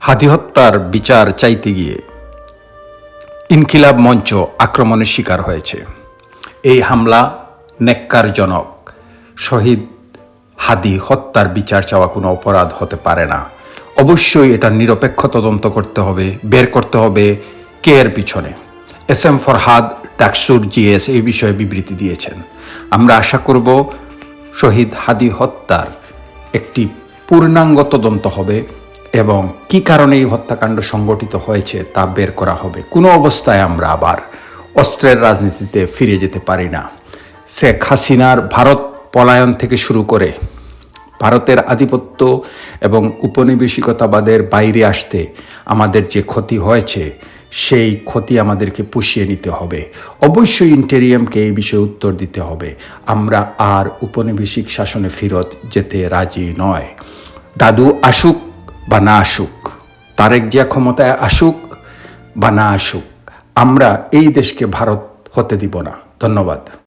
হাদি হত্যার বিচার চাইতে গিয়ে ইনকিলাব মঞ্চ আক্রমণের শিকার হয়েছে। এই হামলা ন্যাক্কারজনক। শহীদ হাদি হত্যার বিচার চাওয়া কোনো অপরাধ হতে পারে না। অবশ্যই এটা নিরপেক্ষ তদন্ত করতে হবে, বের করতে হবে কে এর পিছনে। এস.এম. ফরহাদ ডাকসুর জিএস এই বিষয়ে বিবৃতি দিয়েছেন। আমরা আশা করব শহীদ হাদি হত্যার একটি পূর্ণাঙ্গ তদন্ত হবে এবং কি কারণে এই হত্যাকাণ্ড সংগঠিত হয়েছে তা বের করা হবে। কোনো অবস্থায় আমরা আবার অস্ত্রের রাজনীতিতে ফিরে যেতে পারি না। শেখ হাসিনার ভারত পলায়ন থেকে শুরু করে ভারতের আধিপত্য এবং উপনিবেশিকতাবাদের বাইরে আসতে আমাদের যে ক্ষতি হয়েছে সেই ক্ষতি আমাদেরকে পুষিয়ে নিতে হবে। অবশ্যই ইন্টেরিয়ামকে এই বিষয়ে উত্তর দিতে হবে। আমরা আর উপনিবেশিক শাসনে ফেরত যেতে রাজি নয়। দাদু আসুক বা না আসুক, তারেক জিয়া ক্ষমতায় আসুক বা না আসুক, আমরা এই দেশকে ভারত হতে দিব না। ধন্যবাদ।